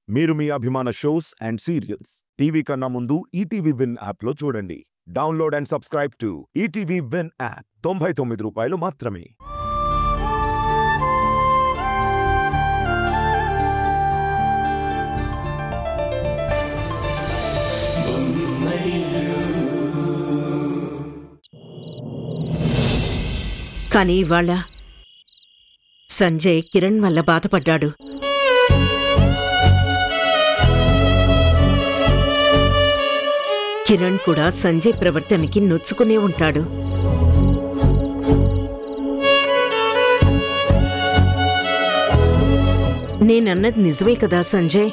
మీరు మీ అభిమాన shows and serials TV కన్నా ముందు ఈటీవీ విన్ యాప్లో చూడండి. Download and subscribe to ETV win app. 99 రూపాయలు మాత్రమే. కానీ ఇవాళ సంజయ్ కిరణ్ వల్ల బాధపడ్డాడు. కిరణ్ కూడా సంజయ్ ప్రవర్తనకి నొచ్చుకునే ఉంటాడు. నేనన్నది నిజమే కదా సంజయ్?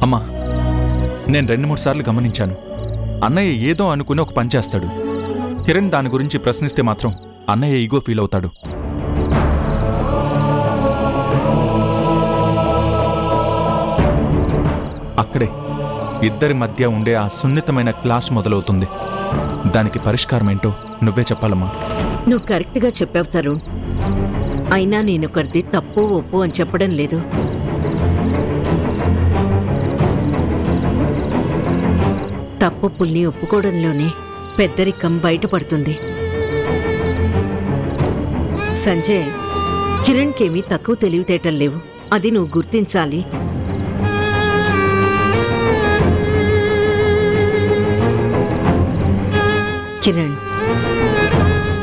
అమ్మా, నేను 2-3 సార్లు గమనించాను. అన్నయ్య ఏదో అనుకుని ఒక పని చేస్తాడు. కిరణ్ దాని గురించి ప్రశ్నిస్తే మాత్రం అన్నయ్య ఈగో ఫీల్ అవుతాడు. అక్కడే ఇద్దరి మధ్య ఉండే ఆ సున్నితమైన క్లాష్ మొదలవుతుంది. దానికి పరిష్కారం ఏంటో నువ్వే చెప్పాలమ్మా. నువ్వు కరెక్ట్గా చెప్పావు తరుణ్. అయినా నేనొకరిది తప్పు ఒప్పు అని చెప్పడం లేదు. తప్పుల్ని ఒప్పుకోవడంలోనే పెద్దరికం బయటపడుతుంది. సంజయ్, కిరణ్కేమీ తక్కువ తెలివితేటలు లేవు. అది నువ్వు గుర్తించాలి. కిరణ్,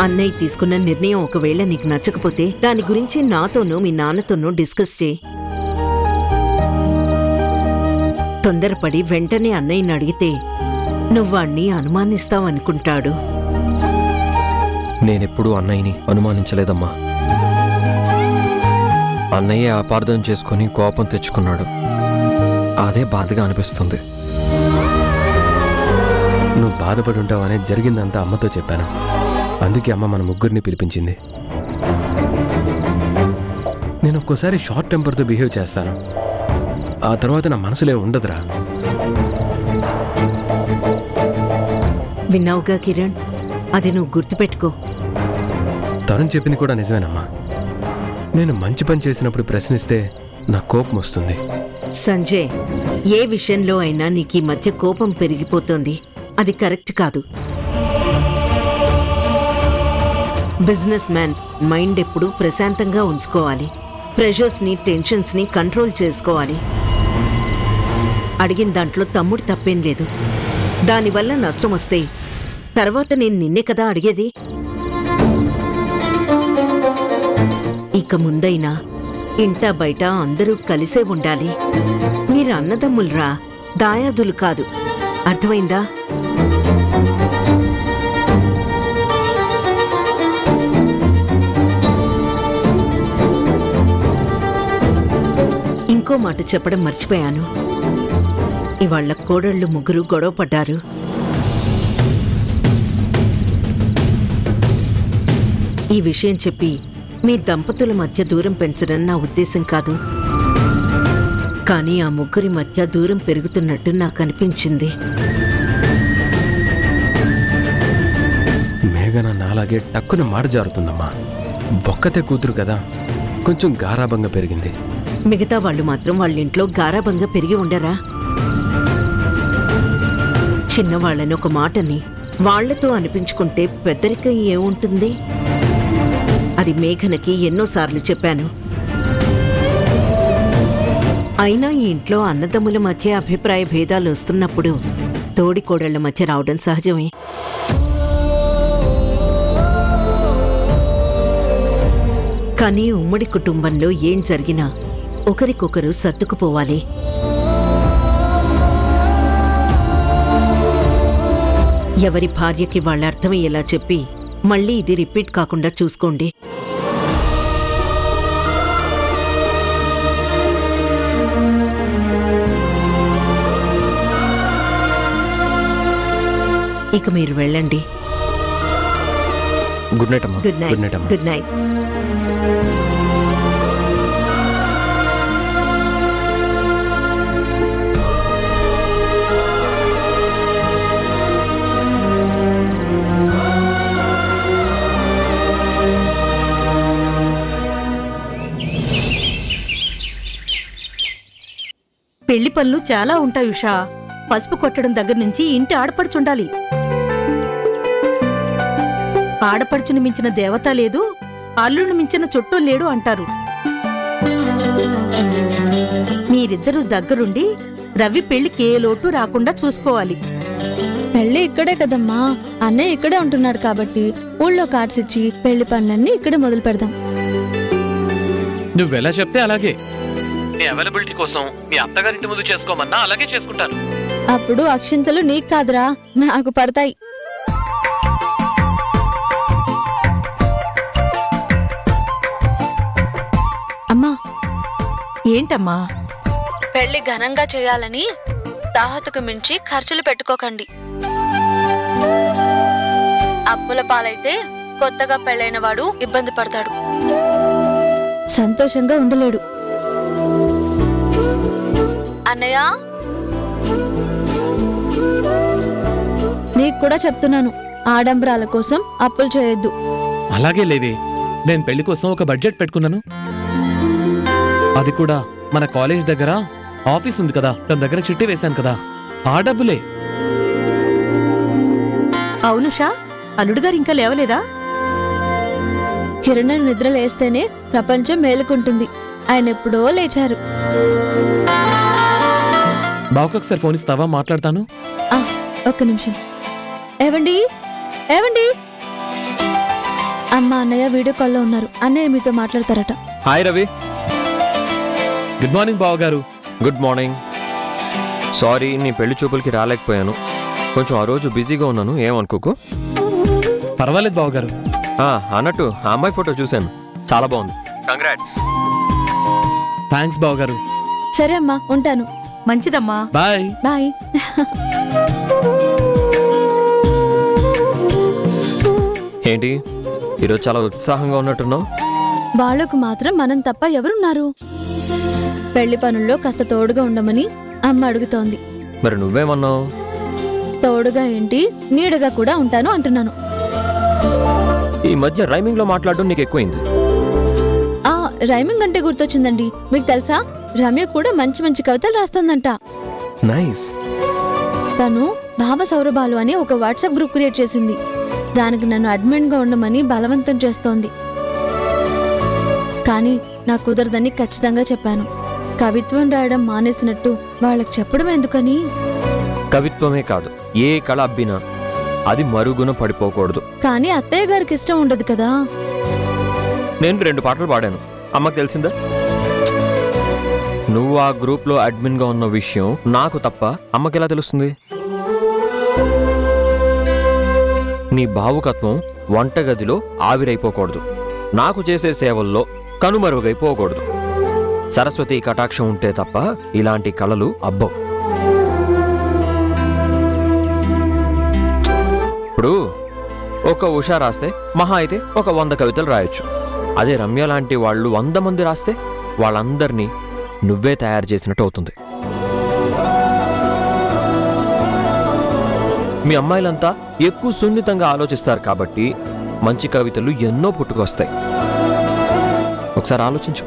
అన్నయ్య తీసుకున్న నిర్ణయం ఒకవేళ నీకు నచ్చకపోతే దాని గురించి నాతోనూ మీ నాన్నతోనూ డిస్కస్ చేయి. తొందరపడి వెంటనే అన్నయ్యని అడిగితే నువ్వాణ్ణి అనుమానిస్తావనుకుంటాడు. నేనెప్పుడూ అన్నయ్యని అనుమానించలేదమ్మా. అన్నయ్య అపార్థం చేసుకుని కోపం తెచ్చుకున్నాడు. అదే బాధగా అనిపిస్తుంది. నువ్వు బాధపడి ఉంటావనే జరిగిందంతా అమ్మతో చెప్పాను. అందుకే అమ్మ మన ముగ్గురిని పిలిపించింది. నేను ఒక్కోసారి షార్ట్ టెంపర్తో బిహేవ్ చేస్తాను. ఆ తర్వాత నా మనసులో ఉండదురా. విన్నావుగా కిరణ్, అది నువ్వు గుర్తుపెట్టుకో. తరుణ్ చెప్పింది కూడా నిజమేనమ్మా. నేను మంచి పని చేసినప్పుడు ప్రశ్నిస్తే నా కోపం వస్తుంది. సంజయ్, ఏ విషయంలో అయినా నీకు ఈ మధ్య కోపం పెరిగిపోతుంది. అది కరెక్ట్ కాదు. బిజినెస్ మ్యాన్ మైండ్ ఎప్పుడూ ప్రశాంతంగా ఉంచుకోవాలి. ప్రెషర్స్ని, టెన్షన్స్ని కంట్రోల్ చేసుకోవాలి. అడిగిన దాంట్లో తమ్ముడు తప్పేం లేదు. దానివల్ల నష్టం వస్తే తర్వాత నేను నిన్నే కదా అడిగేది. ఇక ముందైనా ఇంటా బయట అందరూ కలిసే ఉండాలి. మీరు అన్నదమ్ములరా, దాయాదులు కాదు. అర్థమైందా? ఇంకో మాట చెప్పడం మర్చిపోయాను. ఇవాళ్ల కోడళ్ళు ముగ్గురు గొడవ పడ్డారు. ఈ విషయం చెప్పి మీ దంపతుల మధ్య దూరం పెంచడం నా ఉద్దేశం కాదు. కానీ ఆ ముగ్గురి మధ్య దూరం పెరుగుతున్నట్టు నాకు అనిపించింది. మేఘన నాలాగే టక్కున మాట జారుతుందమ్మా. ఒక్కతే కూతురు కదా, కొంచెం గారాబంగా పెరిగింది. మిగతా వాళ్ళు మాత్రం వాళ్ళింట్లో గారాబంగా పెరిగి ఉండరా? చిన్నవాళ్ళని ఒక మాటని వాళ్లతో అనిపించుకుంటే పెద్దరికం ఏముంటుంది? అది మేఘనకి ఎన్నోసార్లు చెప్పాను. అయినా ఈ ఇంట్లో అన్నదమ్ముల మధ్య అభిప్రాయ భేదాలు వస్తున్నప్పుడు తోడికోడళ్ల మధ్య రావడం సహజమే. కానీ ఉమ్మడి కుటుంబంలో ఏం జరిగినా ఒకరికొకరు సర్దుకుపోవాలి. ఎవరి భార్యకి వాళ్ళ అర్థమయ్యేలా చెప్పి మళ్ళీ ఇది రిపీట్ కాకుండా చూసుకోండి. ఇక మీరు వెళ్ళండి. గుడ్ నైట్ అమ్మా. Good night. Good night. పెళ్లి పనులు చాలా ఉంటాయి ఉషా. పసుపు కొట్టడం దగ్గర నుంచి ఇంటి ఆడపడుచుండాలి. ఆడపడుచుని మించిన దేవత లేదు, అల్లుని మించిన చుట్టూ లేడు అంటారు. మీరిద్దరూ దగ్గరుండి రవి పెళ్లికి ఏ లోటు రాకుండా చూసుకోవాలి. పెళ్లి ఇక్కడే కదమ్మా, అన్నయ్య ఇక్కడే ఉంటున్నాడు కాబట్టి ఊళ్ళో కార్డ్స్ ఇచ్చి పెళ్లి పనులన్నీ ఇక్కడే మొదలు పెడదాం. నువ్వెలా చెప్తే అలాగే. నీ అవైలబిలిటీ కోసం మీ అత్తగారింటి ముందు చేసుకోమన్నా అలాగే చేసుకుంటాను. అప్పుడు అక్షింతలు నీకు కాదురా, నాకు పడతాయి. అమ్మా. ఏంటమ్మా? పెళ్లి ఘనంగా చేయాలని దాహతకు మించి ఖర్చులు పెట్టుకోకండి. అప్పుల పాలైతే కొత్తగా పెళ్ళైన వాడు ఇబ్బంది పడతాడు, సంతోషంగా ఉండలేడు. అన్నయ్య, నీకు కూడా చెప్తున్నాను, ఆడంబరాల కోసం అప్పులు చేయొద్దు. అలాగే లేవే, నేను పెళ్లి కోసం ఒక బడ్జెట్ పెట్టుకున్నాను. అది కూడా మన కాలేజ్ దగ్గర ఆఫీస్ ఉంది కదా, తన దగ్గర చిట్టి వేశాను కదా, ఆ డబ్బులే. అవునుషా, అల్లుడుగారు ఇంకా లేవలేదా? కిరణ్ నిద్ర లేస్తేనే ప్రపంచం మేలుకుంటుంది. ఆయన ఎప్పుడో లేచారు. బావకొకసారి ఫోన్ ఇస్తావా, మాట్లాడతాను. ఒక్క నిమిషం. ఏవండి, ఏవండి. అమ్మ అన్నయ్య వీడియో కాల్లో ఉన్నారు, అన్నయ్య మీతో మాట్లాడతారట. హాయ్ రవి. గుడ్ మార్నింగ్ బావగారు. Good morning. సారీ, నీ పెళ్లి చూపులకి రాలేకపోయాను. కొంచెం ఆ రోజు బిజీగా ఉన్నాను, ఏమనుకోకు. పర్వాలేదు బావగారు. అన్నట్టు ఆ అమ్మాయి ఫోటో చూశాను, చాలా బాగుంది. కంగ్రాట్స్. థ్యాంక్స్ బావగారు. సరే అమ్మా, ఉంటాను. మంచిదమ్మా. Bye bye. ఏంటి ఈరోజు చాలా ఉత్సాహంగా ఉన్నట్టున్నావు? వాళ్లకు మాత్రం మనం తప్ప ఎవరున్నారు? పెళ్లి పనుల్లో కాస్త తోడుగా ఉండమని అమ్మ అడుగుతోంది. మరి నువ్వేమన్నావు? తోడుగా ఏంటి, నీడగా కూడా ఉంటాను అంటున్నాను. ఈ మధ్య రైమింగ్ లో మాట్లాడడం నీకు ఎక్కువైంది. రైమింగ్ అంటే గుర్తొచ్చిందండి, మీకు తెలుసా రమ్య కూడా మంచి మంచి కవితలు రాస్తుందంట. నైస్. తను భావ సౌరభాలు అని ఒక వాట్సాప్ గ్రూప్ క్రియేట్ చేసింది. దానికి నన్ను అడ్మిన్ గా ఉండమని బలవంతం చేస్తోంది. కానీ నాకు కుదరదని ఖచ్చితంగా చెప్పాను. కవిత్వం రాయడం మానేసినట్టు వాళ్ళకి చెప్పడం ఎందుకని. కవిత్వమే కాదు, ఏ కళ అబ్బినా అది మరుగున పడిపోకూడదు. కానీ అత్తయ్య గారికి ఇష్టం ఉండదు కదా. నేను 2 పాటలు పాడాను, అమ్మకి తెలిసిందా? నువ్వు ఆ గ్రూప్ లో అడ్మిన్ గా ఉన్న విషయం నాకు తప్ప అమ్మకి ఎలా తెలుస్తుంది? నీ భావుకత్వం వంటగదిలో ఆవిరైపోకూడదు, నాకు చేసే సేవల్లో కనుమరుగైపోకూడదు. సరస్వతి కటాక్షం ఉంటే తప్ప ఇలాంటి కళలు అబ్బవు. ఇప్పుడు ఒక ఉషా రాస్తే మహా అయితే ఒక 100 కవితలు రాయొచ్చు. అదే రమ్య లాంటి వాళ్ళు 100 మంది రాస్తే వాళ్ళందరినీ నువ్వే తయారు చేసినట్టు అవుతుంది. మీ అమ్మాయిలంతా ఎక్కువ సున్నితంగా ఆలోచిస్తారు కాబట్టి మంచి కవితలు ఎన్నో పుట్టుకొస్తాయి. ఒకసారి ఆలోచించు.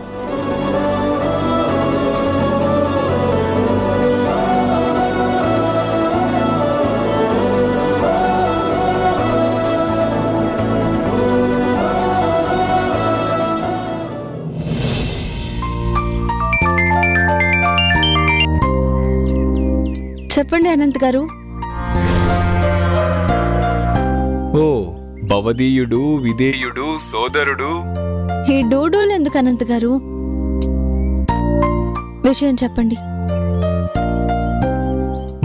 చెప్పండి అనంత్ గారు. ఓ భవదీయుడు, విధేయుడు, సోదరుడు. ఈ డూడూలు ఎందుకు అనంత్ గారు? విషయం చెప్పండి.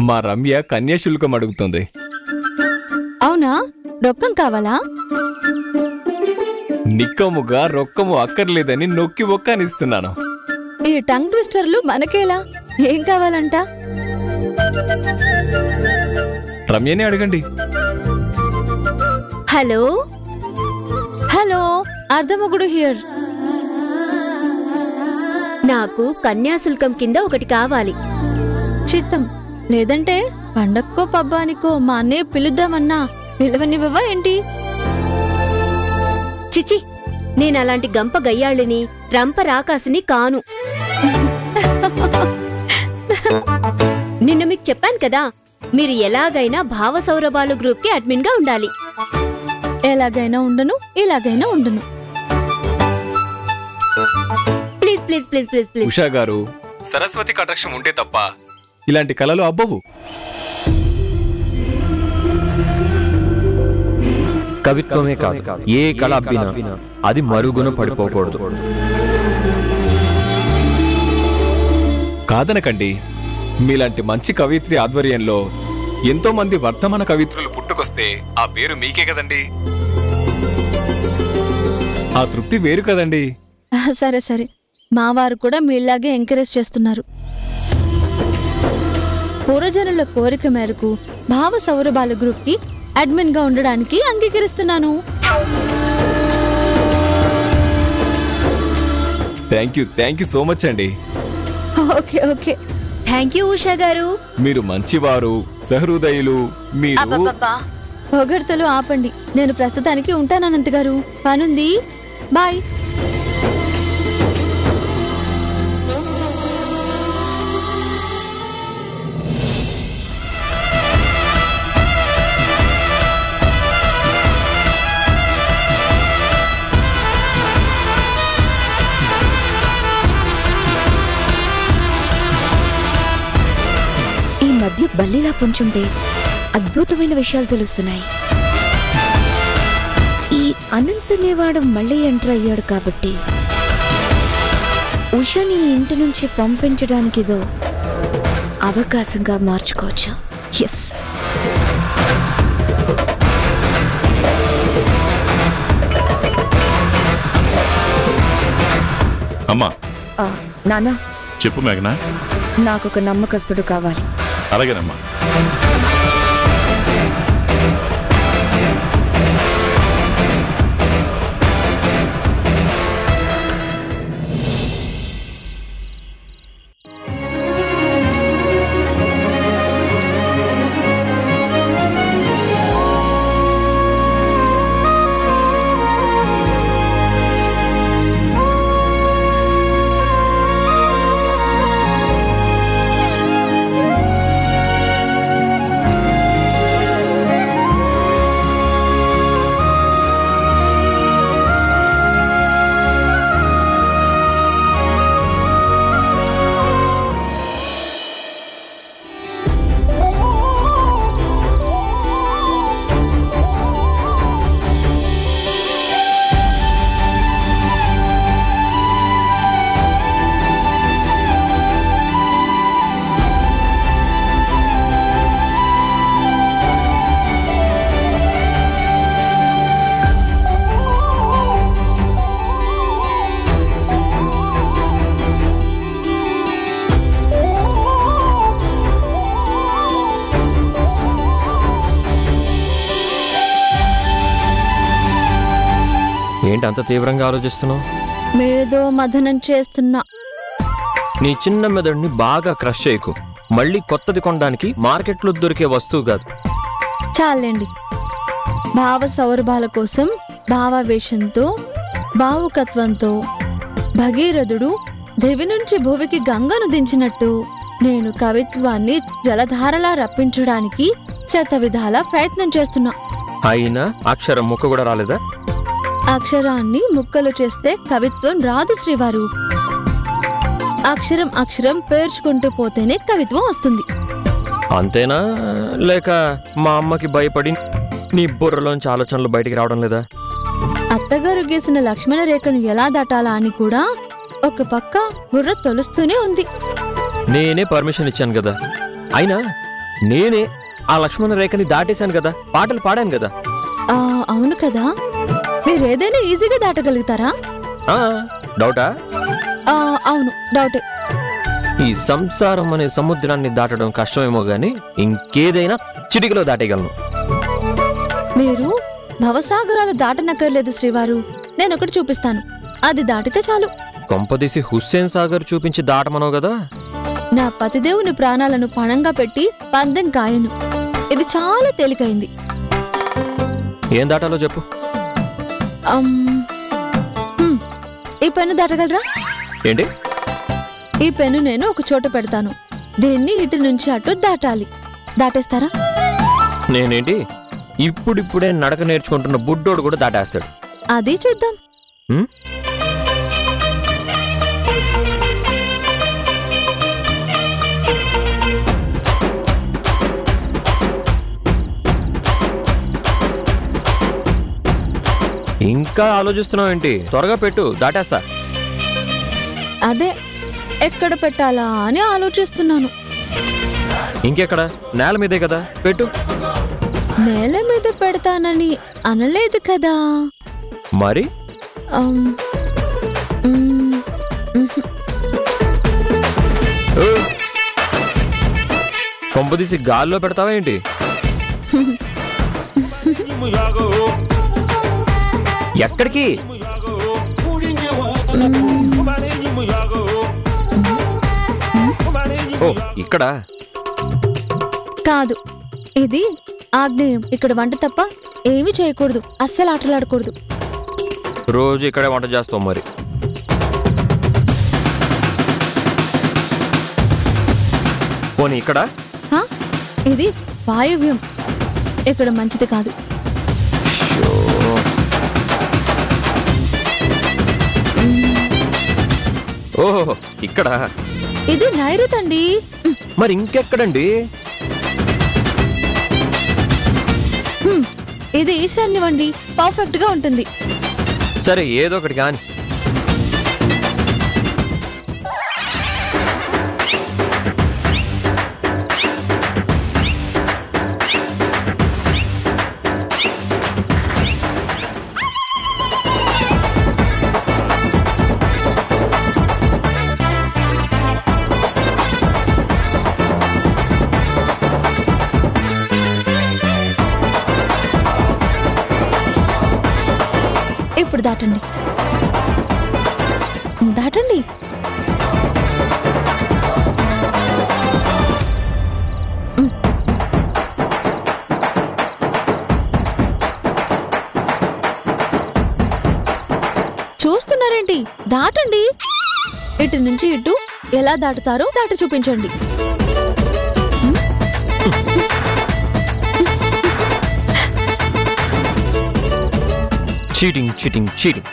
మా రమ్య కన్యాశుల్కం అడుగుతుంది. అవునా? రొక్కం కావాలా? నిక్కముగా రొక్కము అక్కర్లేదని నొక్కి ఒక్కనిస్తున్నాను. ఈ టంగ్ ట్విస్టర్లు మనకేలా? ఏం కావాలంట? రమ్యనే అడగండి. హలో హలో, అర్ధమొగుడు హియర్. నాకు కన్యాశుల్కం కింద ఒకటి కావాలి. చిత్తం. లేదంటే పండక్కో పబ్బానికో మా అన్నయ్య పిలుద్దామన్నా పిలవనివ్వవా ఏంటి? చిచి, నేనలాంటి గంప గయ్యాళ్ళిని, రంప రాకాసిని కాను. నిన్న మీకు చెప్పాను కదా, మీరు ఎలాగైనా భావ సౌరభాలు గ్రూప్ కి అడ్మిన్ గా ఉండాలి. ఎలాగైనా ఉండను, ఇలాగైనా ఉండను. Please please please please please. Usha గారు, సరస్వతి కటాక్షం ఉంటే తప్ప ఇలాంటి కళలు అబ్బవు. కవిత్వమే కాదు, ఏ కళ అబ్బినా అది మరుగున పడిపోకూడదు. కాదనకండి, మీలాంటి మంచి కవిత్రి ఆధ్వర్యంలో ఎంతో మంది వర్ధమాన కవిత్రులు పుట్టుకొస్తే ఆ పేరు మీకే కదండి. ఆ తృప్తి వేరు కదండి. సరే సరే, మా వారు కూడా మీలాగే ఎంకరేజ్ చేస్తున్నారు. పూర్వజనుల కోరిక మేరకు భావ సౌరభాల గ్రూప్ కి అడ్మిన్ గా ఉండడానికి అంగీకరిస్తున్నాను. థ్యాంక్ యూ సో మచ్ అండి. Okay okay. Thank you Usha గారు. మీరు మంచివారు, సహృదయులు. మీరు అబ్బబ్బబ్బా, పొగడ్తలు ఆపండి. నేను ప్రస్తుతానికి ఉంటాను అనంత్ గారు, పనుంది. బాయ్. మధ్య బల్లిలా పుంచుంటే అద్భుతమైన విషయాలు తెలుస్తున్నాయి. ఈ అనంత్ అనేవాడు మళ్ళీ ఎంటర్ అయ్యాడు కాబట్టి ఉషాని ఇంటి నుంచి పంపించడానికి ఇదో అవకాశంగా మార్చుకోవచ్చు. ఎస్. అమ్మా. నానా చెప్పు మేఘనా. నాకొక నమ్మకస్తుడు కావాలి. అలాగేనమ్మా. ఏంటి అంత తీవ్రంగా ఆలోచిస్తున్నావు? మేదో మదనం చేస్తున్నా. నీ చిన్న మెదడుని బాగా క్రష్ చేయకు. మళ్ళీ కొత్తది కొనడానికి మార్కెట్లో దొరికే వస్తువు కాదు. చాలండి. భావ సౌరభాల కోసం భావావేశంతో, భావుకత్వంతో భగీరథుడు దివి నుంచి భూమికి గంగను దించినట్టు నేను కవిత్వాన్ని జలధారలా రప్పించడానికి శతవిధాల ప్రయత్నం చేస్తున్నా. అయినా అక్షరం ముక్క కూడా రాలేదా? అక్షరాన్ని ముక్కలు చేస్తే కవిత్వం రాదు శ్రీవారు. అక్షరం అక్షరం పేర్చుకుంటూ పోతేనే కవిత్వం వస్తుంది. అంతేనా? లేక మా అమ్మకి భయపడి నీ బుర్రలోంచి ఆలోచనలు బయటికి రావడం లేదా? అత్తగారు గీసిన లక్ష్మణ రేఖను ఎలా దాటాలా అని కూడా ఒక పక్క బుర్ర తొలుస్తూనే ఉంది. నేనే పర్మిషన్ ఇచ్చాను కదా. అయినా నేనే ఆ లక్ష్మణ రేఖని దాటేశాను కదా, పాటలు పాడాను కదా. అవును కదా. మీరేదైనా ఈజీగా దాటగలుగుతారా? డౌటా? అవును, డౌటే. ఈ సంసారం అనే సముద్రాన్ని దాటడం కష్టమేమో గాని ఇంకేదైనా చిటికలో దాటేయగలను. మీరు భవసాగరాలు దాటనక్కర్లేదు శ్రీవారు. నేనొకటి చూపిస్తాను, అది దాటితే చాలు. కొంపదీసి హుస్సేన్ సాగర్ చూపించి దాటమనవు కదా. నా పతిదేవుని ప్రాణాలను పణంగా పెట్టి పందెం కాయను. ఇది చాలా తేలికైంది. ఏం దాటాలో చెప్పు. ఈ పెన్ను దాటగలరా? ఏంటి? ఈ పెన్ను నేను ఒక చోట పెడతాను. దీన్ని ఇటు నుంచి అటు దాటాలి. దాటేస్తారా? నేనేంటి ఇప్పుడిప్పుడే నడక నేర్చుకుంటున్న బుడ్డోడు కూడా దాటేస్తాడు. అది చూద్దాం. ఇంకా ఆలోచిస్తున్నావు ఏంటి? త్వరగా పెట్టు, దాటేస్తా. అదే ఎక్కడ పెట్టాలా అని ఆలోచిస్తున్నాను. ఇంకెక్కడ? నేల మీదే కదా, పెట్టు. నేల మీద పెడతానని అనలేదు కదా మరి. కొంపదీసి గాల్లో పెడతావా ఏంటి? ఎక్కడికి? ఓ, ఇక్కడ కాదు, ఇది ఆగ్నేయం. ఇక్కడ వంట తప్ప ఏమీ చేయకూడదు, అస్సలు ఆటలాడకూడదు. రోజు ఇక్కడే వంట చేస్తాం మరి. పోనీ ఇక్కడ? ఇది వాయువ్యం, ఇక్కడ మంచిది కాదు. ఓహో, ఇక్కడ. ఇది నైరుతి అండి. మరి ఇంకెక్కడండి? ఇది ఈశాన్యం అండి, పర్ఫెక్ట్ గా ఉంటుంది. సరే, ఏదో ఒకటి కాని. ఇప్పుడు దాటండి, దాటండి. చూస్తున్నారేంటి? దాటండి. ఇటు నుంచి ఇటు ఎలా దాటుతారో దాటి చూపించండి. Cheating cheating cheating.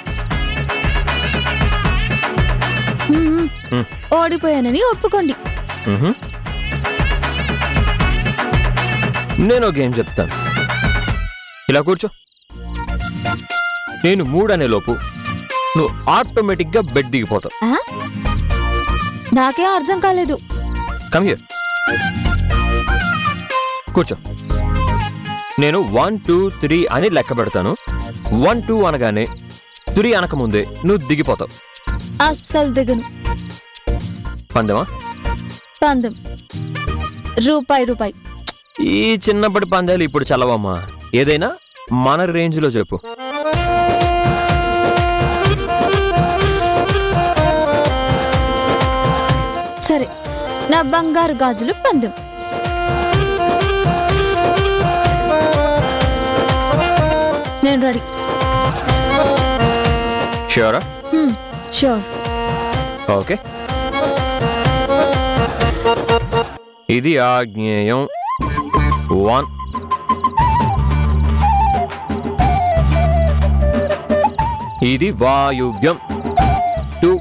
ఓడిపోయానని ఒప్పుకోండి. నేను గేమ్ చెప్తాను. ఇలా కూర్చో. నేను 3 అనే లోపు నువ్వు ఆటోమేటిక్ గా బెడ్ దిగిపోతావు. నాకేం అర్థం కాలేదు. కమ్ హియర్, కూర్చో. నేను 1 2 3 అని లెక్క పెడతాను. 1 2 అనగానే 3 అనకముందే నువ్వు దిగిపోతావు. అస్సలు దిగను. పందెమా? పందెం. రూపాయి. ఈ చిన్నప్పటి పందాలు ఇప్పుడు చల్లవమ్మా. ఏదైనా మన రేంజ్ లో చెప్పు. సరే, నా బంగారు గాజులు పందెం. నేను రెడీ. ష్యూరా? ష్యూర్. ఓకే. ఇది ఆగ్నేయం 1, ఇది వాయువ్యం 2,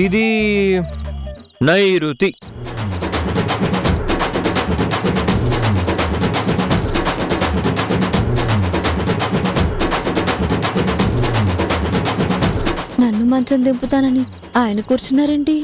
ఇది నైరుతి. నన్ను మంచం దింపుతానని ఆయన కూర్చున్నారేంటి?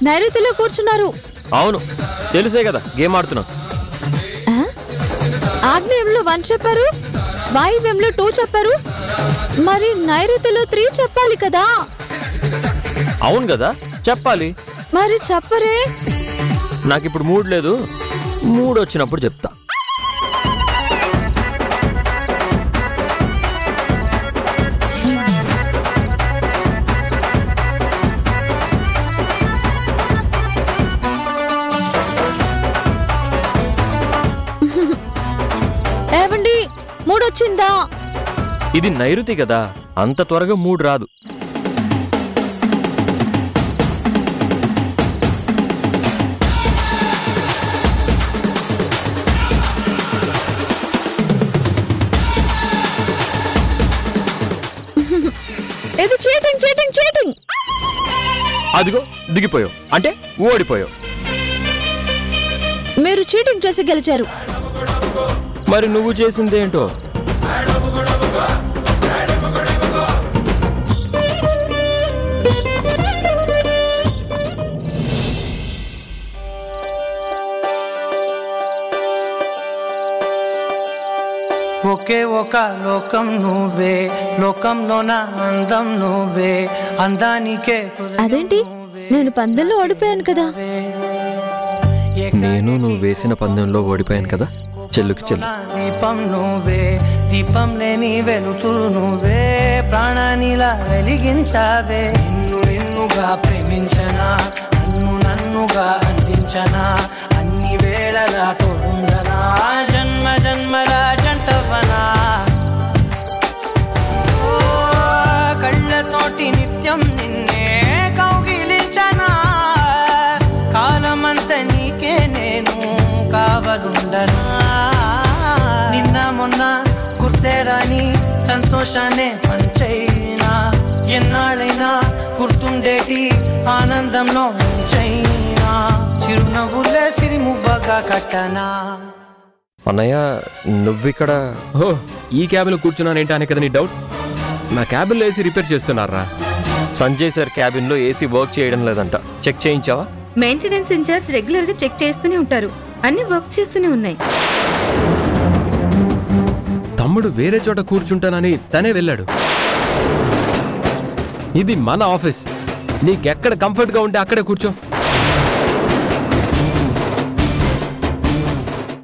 నైరుతిలో కూర్చున్నారు. అవును, తెలుసే కదా, గేమ్ ఆడుతున్నాం. ఆగ్నేయంలో 1 చెప్పారు, వాయువ్యంలో 2 చెప్పారు, మరి నైరుతిలో 3 చెప్పాలి కదా. అవును కదా, చెప్పాలి. మరి చెప్పరే. నాకిప్పుడు మూడ్ లేదు, మూడ్ వచ్చినప్పుడు చెప్తా. ఏవండి, మూడొచ్చిందా? ఇది నైరుతి కదా, అంత త్వరగా మూడ్ రాదు. ఇది చీటింగ్ చీటింగ్ చీటింగ్. అదిగో దిగిపోయావు, అంటే ఓడిపోయావు. మీరు చీటింగ్ చేసి గెలిచారు. మరి నువ్వు చేసిందేంటో? ఒకే ఒక లోకం నువ్వే, లోకంలోన అందం నువ్వే, అందానికే. అదేంటి, నేను పందెంలో ఓడిపోయాను కదా. నేను నువ్వు వేసిన పందెంలో ఓడిపోయాను కదా. చెల్లుకి చెల్లు. దీపం నువ్వే, దీపం లేని వెలుతురు నువ్వే, ప్రాణానిలా వెలిగించావే. నిన్నుగా ప్రేమించనా, నన్నుగా అందించనా, అన్ని వేళలా తోడుండనా, జన్మ జన్మల జంటవనా. కళ్ళతోటి నిత్యం నిన్నే కౌగిలించనా, కాలమంత నీకే నేను కావలుండనా. నిన్న మొన్న గుర్తేరాని సంతోషాన్ని పంచైనా, ఎన్నాళ్ళైనా గుర్తుండేటి ఆనందంలో ఉంచైనా, చిరునవ్వులే సిరిముబ్బగా కట్టనా. అన్నయ్య, నువ్విక్కడ? ఓ, ఈ క్యాబిన్లో కూర్చున్నానేంటి అనే కదా నీ డౌట్? నా క్యాబిన్లో ఏసీ రిపేర్ చేస్తున్నారా? సంజయ్ సార్ క్యాబిన్లో ఏసీ వర్క్ చేయడం లేదంట, చెక్ చేయించావా? మెయింటెనెన్స్ ఇన్ఛార్జ్ రెగ్యులర్ గా చెక్ చేస్తూనే ఉంటారు, అన్ని వర్క్ చేస్తూనే ఉన్నాయి. తమ్ముడు వేరే చోట కూర్చుంటానని తనే వెళ్ళాడు. ఇది మన ఆఫీస్, నీకెక్కడ కంఫర్ట్గా ఉంటే అక్కడే కూర్చో.